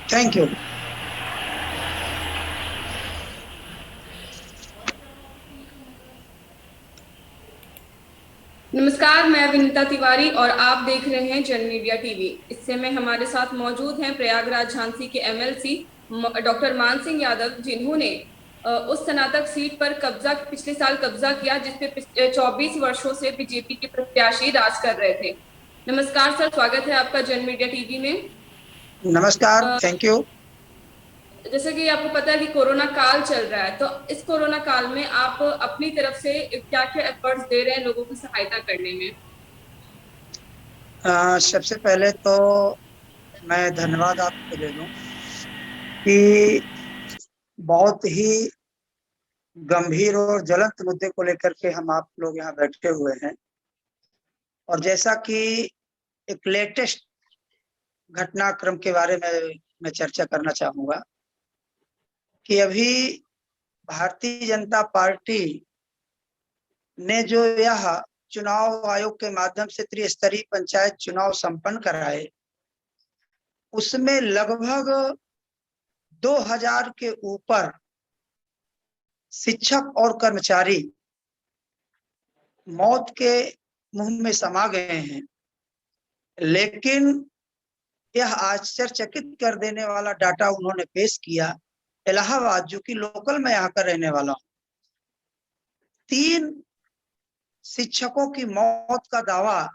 Thank you. नमस्कार, मैं विनीता तिवारी और आप देख रहे हैं जन मीडिया टीवी। इस समय हमारे साथ मौजूद हैं प्रयागराज झांसी के एमएलसी डॉक्टर मान सिंह यादव, जिन्होंने उस स्नातक सीट पर पिछले साल कब्जा किया जिसपे 24 वर्षों से बीजेपी के प्रत्याशी राज कर रहे थे। नमस्कार सर, स्वागत है आपका जन मीडिया टीवी में। नमस्कार, थैंक यू। जैसे कि आपको पता है कि कोरोना काल चल रहा है, तो इस कोरोना काल में आप अपनी तरफ से क्या क्या एफर्ट्स दे रहे हैं लोगों की सहायता करने में। सबसे पहले तो मैं धन्यवाद आपको दे दूं कि बहुत ही गंभीर और ज्वलंत मुद्दे को लेकर के हम आप लोग यहाँ बैठे हुए हैं। और जैसा कि एक लेटेस्ट घटनाक्रम के बारे में मैं चर्चा करना चाहूंगा कि अभी भारतीय जनता पार्टी ने जो यह चुनाव आयोग के माध्यम से त्रिस्तरीय पंचायत चुनाव संपन्न कराए, उसमें लगभग 2000 के ऊपर शिक्षक और कर्मचारी मौत के मुंह में समा गए हैं। लेकिन यह आश्चर्यचकित कर देने वाला डाटा उन्होंने पेश किया। इलाहाबाद, जो कि लोकल में यहाँ का रहने वाला हूँ, 3 शिक्षकों की मौत का दावा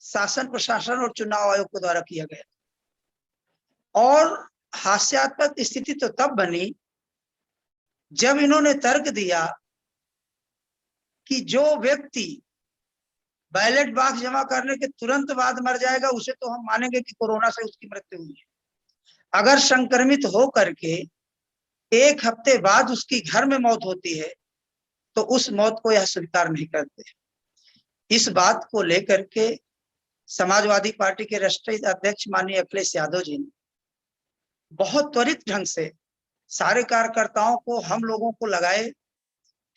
शासन प्रशासन और चुनाव आयोग के द्वारा किया गया। और हास्यास्पद स्थिति तो तब बनी जब इन्होंने तर्क दिया कि जो व्यक्ति बैलेट बॉक्स जमा करने के तुरंत बाद मर जाएगा उसे तो हम मानेंगे कि कोरोना से उसकी मृत्यु हुई है। अगर संक्रमित हो करके 1 हफ्ते बाद उसकी घर में मौत होती है तो उस मौत को यह स्वीकार नहीं करते। इस बात को लेकर के समाजवादी पार्टी के राष्ट्रीय अध्यक्ष माननीय अखिलेश यादव जी ने बहुत त्वरित ढंग से सारे कार्यकर्ताओं को, हम लोगों को लगाए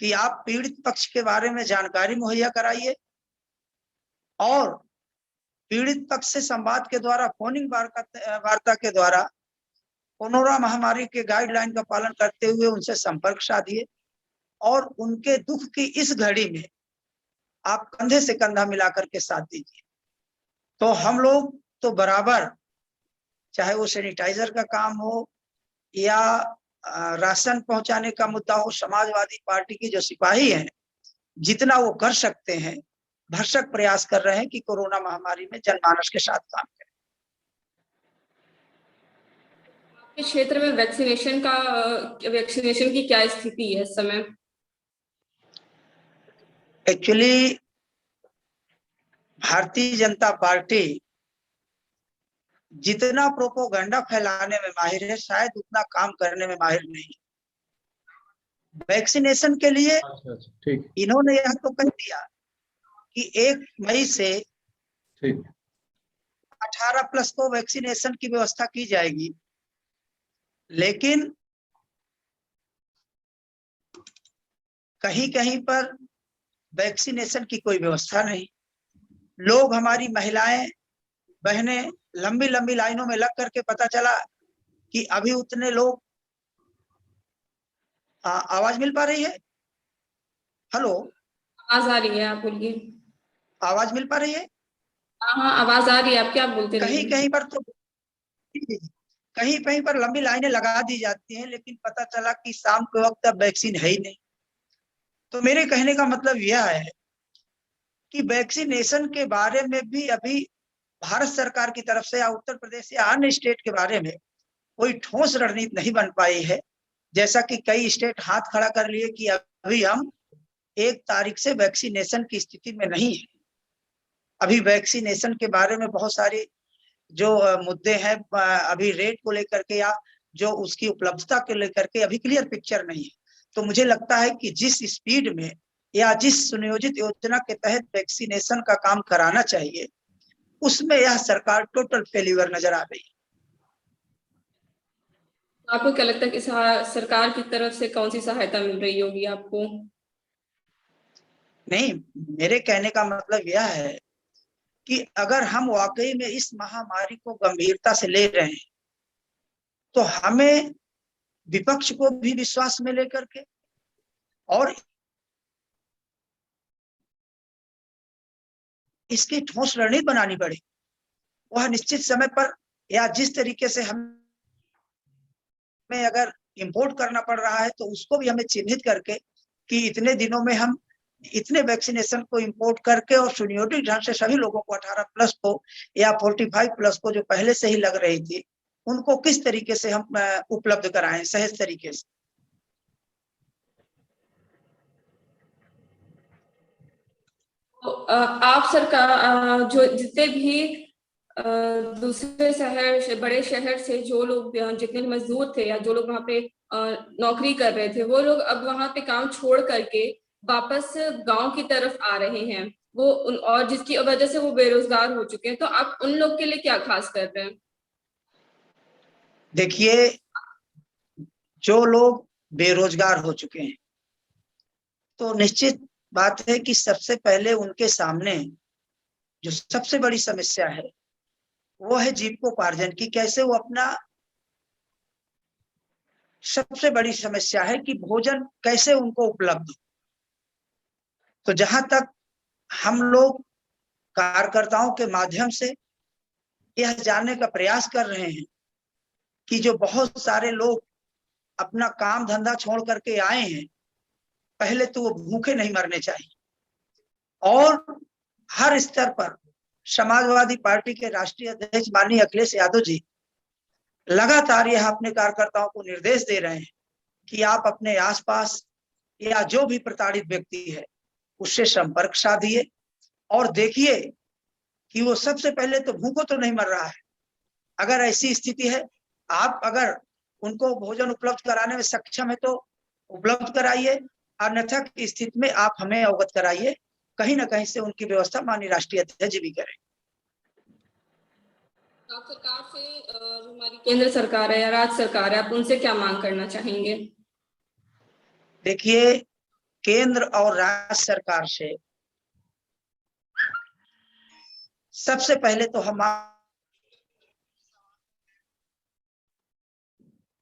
कि आप पीड़ित पक्ष के बारे में जानकारी मुहैया कराइए और पीड़ित पक्ष से संवाद के द्वारा, फोनिंग वार्ता के द्वारा कोरोना महामारी के गाइडलाइन का पालन करते हुए उनसे संपर्क साधिए और उनके दुख की इस घड़ी में आप कंधे से कंधा मिलाकर के साथ दीजिए। तो हम लोग तो बराबर, चाहे वो सैनिटाइजर का काम हो या राशन पहुंचाने का मुद्दा हो, समाजवादी पार्टी की जो सिपाही हैं जितना वो कर सकते हैं भरसक प्रयास कर रहे हैं कि कोरोना महामारी में जनमानस के साथ काम करें। आपके क्षेत्र में वैक्सीनेशन की क्या स्थिति है इस समय। एक्चुअली भारतीय जनता पार्टी जितना प्रोपोगंडा फैलाने में माहिर है, शायद उतना काम करने में माहिर नहीं। वैक्सीनेशन के लिए अच्छा ठीक इन्होंने यह तो कह दिया कि 1 मई से ठीक 18+ को वैक्सीनेशन की व्यवस्था की जाएगी, लेकिन कहीं कहीं पर वैक्सीनेशन की कोई व्यवस्था नहीं। लोग, हमारी महिलाएं बहनें लंबी लंबी लाइनों में लग करके पता चला कि अभी उतने लोग। आवाज मिल पा रही है? हेलो, आवाज आ रही है, आप बोलिए। आवाज मिल पा रही है? हाँ हाँ, आवाज आ रही है, आप क्या बोलते कहीं रहिए। कहीं पर तो कहीं कहीं पर लंबी लाइनें लगा दी जाती हैं, लेकिन पता चला कि शाम के वक्त अब वैक्सीन है ही नहीं। तो मेरे कहने का मतलब यह है कि वैक्सीनेशन के बारे में भी अभी भारत सरकार की तरफ से या उत्तर प्रदेश या अन्य स्टेट के बारे में कोई ठोस रणनीति नहीं बन पाई है। जैसा कि कई स्टेट हाथ खड़ा कर लिए कि अभी हम 1 तारीख से वैक्सीनेशन की स्थिति में नहीं है। अभी वैक्सीनेशन के बारे में बहुत सारी जो मुद्दे हैं, अभी रेट को लेकर के या जो उसकी उपलब्धता को लेकर के अभी क्लियर पिक्चर नहीं है। तो मुझे लगता है कि जिस स्पीड में या जिस सुनियोजित योजना के तहत वैक्सीनेशन का काम कराना चाहिए, उसमें यह सरकार टोटल फेल्यूर नजर आ रही है। आपको क्या लगता है कि सरकार की तरफ से कौन सी सहायता मिल रही होगी आपको। नहीं, मेरे कहने का मतलब यह है कि अगर हम वाकई में इस महामारी को गंभीरता से ले रहे हैं तो हमें विपक्ष को भी विश्वास में लेकर के और इसकी ठोस रणनीति बनानी पड़े। वह निश्चित समय पर या जिस तरीके से हमें अगर इंपोर्ट करना पड़ रहा है तो उसको भी हमें चिन्हित करके कि इतने दिनों में हम इतने वैक्सीनेशन को इंपोर्ट करके और सुनियोजित ढंग से सभी लोगों को 18+ को या 45+ को जो पहले से ही लग रही थी उनको किस तरीके से हम उपलब्ध कराएं सहज तरीके से। तो आप सरकार जो जितने भी दूसरे शहर बड़े शहर से जो लोग जितने मजदूर थे या जो लोग वहाँ पे नौकरी कर रहे थे वो लोग अब वहाँ पे काम छोड़ करके वापस गांव की तरफ आ रहे हैं वो और जिसकी वजह से वो बेरोजगार हो चुके हैं। तो आप उन लोग के लिए क्या खास कर रहे हैं? देखिए, जो लोग बेरोजगार हो चुके हैं तो निश्चित बात है कि सबसे पहले उनके सामने जो सबसे बड़ी समस्या है वो है जीविकोपार्जन की। कैसे वो अपना, सबसे बड़ी समस्या है कि भोजन कैसे उनको उपलब्ध हो। तो जहां तक हम लोग कार्यकर्ताओं के माध्यम से यह जानने का प्रयास कर रहे हैं कि जो बहुत सारे लोग अपना काम धंधा छोड़ करके आए हैं, पहले तो वो भूखे नहीं मरने चाहिए। और हर स्तर पर समाजवादी पार्टी के राष्ट्रीय अध्यक्ष माननीय अखिलेश यादव जी लगातार यह अपने कार्यकर्ताओं को निर्देश दे रहे हैं कि आप अपने आसपास या जो भी प्रताड़ित व्यक्ति है उससे संपर्क साधिए और देखिए कि वो सबसे पहले तो भूखों तो नहीं मर रहा है। अगर ऐसी स्थिति है, आप अगर उनको भोजन उपलब्ध कराने में सक्षम है तो उपलब्ध कराइए, अन्यथा की स्थिति में आप हमें अवगत कराइए, कहीं ना कहीं से उनकी व्यवस्था माननीय राष्ट्रीय अध्यक्ष भी करें। आप सरकार से हमारी केंद्र सरकार है या राज्य सरकार है, आप उनसे क्या मांग करना चाहेंगे? देखिए, केंद्र और राज्य सरकार से सबसे पहले तो हम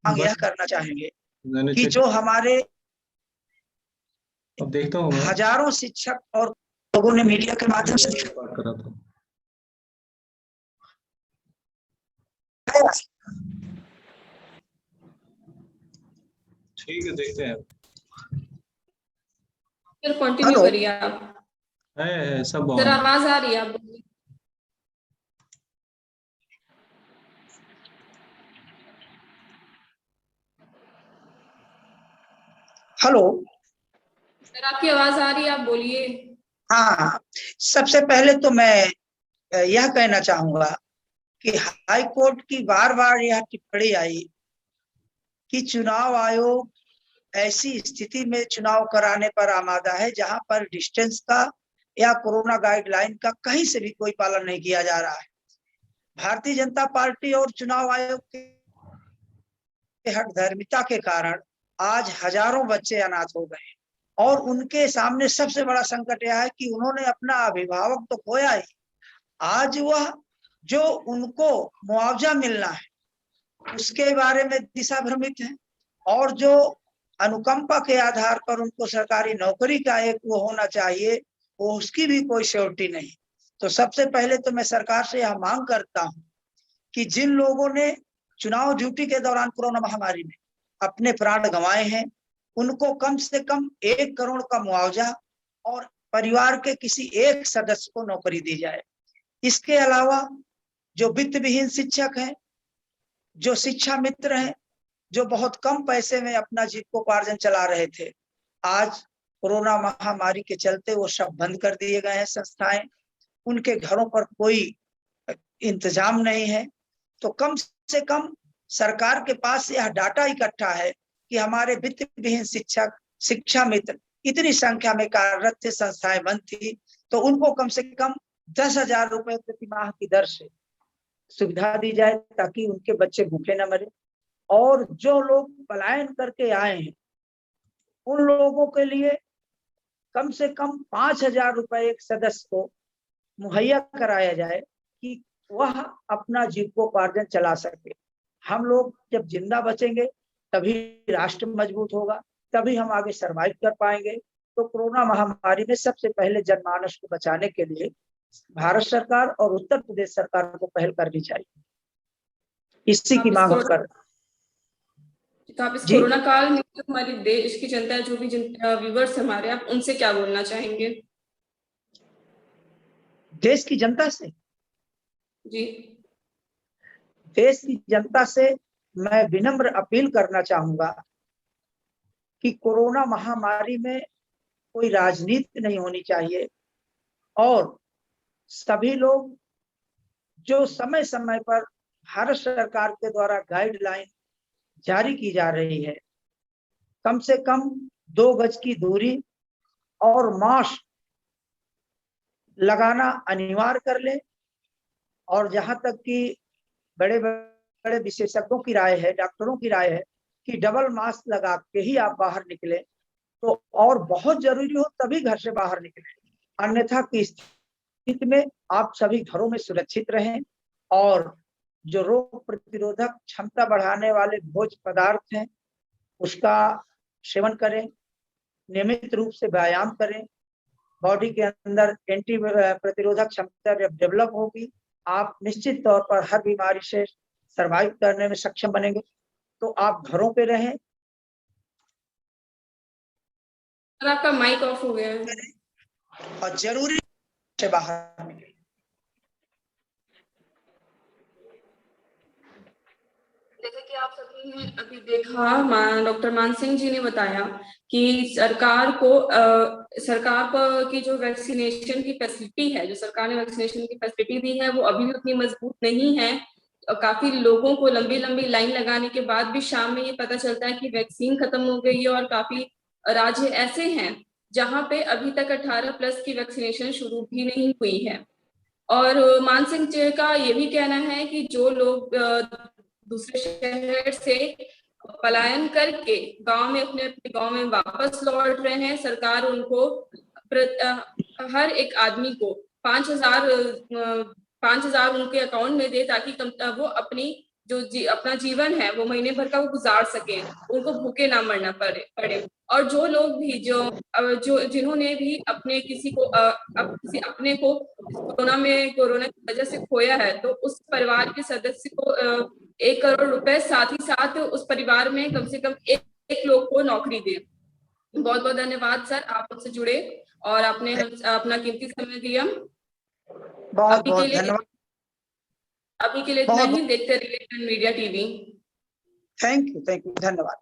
यह करना चाहेंगे कि जो हमारे अब देखता हूँ हजारों शिक्षक और लोगों ने मीडिया के माध्यम से बात कर रहा था। ठीक है, देखते हैं। फिर कंटिन्यू करिए आप। है सब सर आवाज आ रही है, आप बोलिए। हेलो, सर आपकी आवाज आ रही है, आप बोलिए। हाँ, सबसे पहले तो मैं यह कहना चाहूंगा कि हाई कोर्ट की बार बार यह टिप्पणी आई कि चुनाव आयोग ऐसी स्थिति में चुनाव कराने पर आमादा है जहां पर डिस्टेंस का या कोरोना गाइडलाइन का कहीं से भी कोई पालन नहीं किया जा रहा है। भारतीय जनता पार्टी और चुनाव आयोग के हठधर्मिता के कारण आज हजारों बच्चे अनाथ हो गए और उनके सामने सबसे बड़ा संकट यह है कि उन्होंने अपना अभिभावक तो खोया ही, आज वह जो उनको मुआवजा मिलना है उसके बारे में दिशा भ्रमित है और जो अनुकंपा के आधार पर उनको सरकारी नौकरी का एक वो होना चाहिए, वो उसकी भी कोई श्योरिटी नहीं। तो सबसे पहले तो मैं सरकार से यह मांग करता हूं कि जिन लोगों ने चुनाव ड्यूटी के दौरान कोरोना महामारी में अपने प्राण गंवाए हैं उनको कम से कम 1 करोड़ का मुआवजा और परिवार के किसी एक सदस्य को नौकरी दी जाए। इसके अलावा जो वित्त विहीन शिक्षक हैं, जो शिक्षा मित्र हैं, जो बहुत कम पैसे में अपना जीविकोपार्जन चला रहे थे, आज कोरोना महामारी के चलते वो सब बंद कर दिए गए हैं संस्थाएं, उनके घरों पर कोई इंतजाम नहीं है। तो कम से कम सरकार के पास यह डाटा इकट्ठा है कि हमारे वित्त विहीन शिक्षक, शिक्षा मित्र इतनी संख्या में कार्यरत थे, संस्थाएं बंद थी, तो उनको कम से कम 10,000 रुपए प्रति माह की दर से सुविधा दी जाए ताकि उनके बच्चे भूखे न मरे। और जो लोग पलायन करके आए हैं उन लोगों के लिए कम से कम 5,000 रुपए एक सदस्य को मुहैया कराया जाए कि वह अपना जीविकोपार्जन चला सके। हम लोग जब जिंदा बचेंगे तभी राष्ट्र मजबूत होगा, तभी हम आगे सरवाइव कर पाएंगे। तो कोरोना महामारी में सबसे पहले जनमानस को बचाने के लिए भारत सरकार और उत्तर प्रदेश सरकार को पहल करनी चाहिए, इसी की मांग हम कर। तो आप इस जी, कोरोना काल में जो हमारे देश की जनता है, जो भी व्यूवर्स हमारे, आप उनसे क्या बोलना चाहेंगे? देश की जनता से, जी देश की जनता से मैं विनम्र अपील करना चाहूंगा कि कोरोना महामारी में कोई राजनीति नहीं होनी चाहिए और सभी लोग जो समय समय पर भारत सरकार के द्वारा गाइडलाइन जारी की जा रही है, कम से कम 2 गज की दूरी और मास्क लगाना अनिवार्य कर ले। और जहां तक कि बड़े बड़े विशेषज्ञों की राय है, डॉक्टरों की राय है कि डबल मास्क लगा के ही आप बाहर निकले, तो और बहुत जरूरी हो तभी घर से बाहर निकले, अन्यथा की स्थिति में आप सभी घरों में सुरक्षित रहें और जो रोग प्रतिरोधक क्षमता बढ़ाने वाले भोज्य पदार्थ हैं उसका सेवन करें, नियमित रूप से व्यायाम करें। बॉडी के अंदर एंटी प्रतिरोधक क्षमता जब डेवलप होगी, आप निश्चित तौर पर हर बीमारी से सरवाइव करने में सक्षम बनेंगे। तो आप घरों पे रहें। आपका माइक ऑफ हो गया है। और जरूरी से बाहर निकलें। जैसे कि आप सभी ने अभी देखा, डॉक्टर मान सिंह जी ने बताया कि सरकार की जो वैक्सीनेशन की फैसिलिटी है, जो सरकार ने वैक्सीनेशन की फैसिलिटी दी है, वो अभी भी उतनी मजबूत नहीं है। काफी लोगों को लंबी लंबी लाइन लगाने के बाद भी शाम में ये पता चलता है कि वैक्सीन खत्म हो गई है, और काफी राज्य ऐसे हैं जहां पे अभी तक 18+ की वैक्सीनेशन शुरू भी नहीं हुई है। और मान सिंह जी का ये भी कहना है कि जो लोग दूसरे शहर से पलायन करके गांव में अपने गांव में वापस लौट रहे हैं, सरकार उनको हर एक आदमी को 5,000 उनके अकाउंट में दे, ताकि वो अपनी अपना जीवन है वो महीने भर का वो गुजार सके, उनको भूखे ना मरना पड़े। और जो लोग भी जो जिन्होंने भी अपने किसी अपने को कोरोना की वजह से खोया है, तो उस परिवार के सदस्य को 1 करोड़ रुपए, साथ ही साथ उस परिवार में कम से कम एक लोग को नौकरी दे। बहुत बहुत धन्यवाद सर, आप हमसे जुड़े और आपने अपना कीमती समय दिया। बहुत बहुत धन्यवाद। अभी के लिए इतना ही। देखते रहिए जन मीडिया टीवी। थैंक यू, धन्यवाद।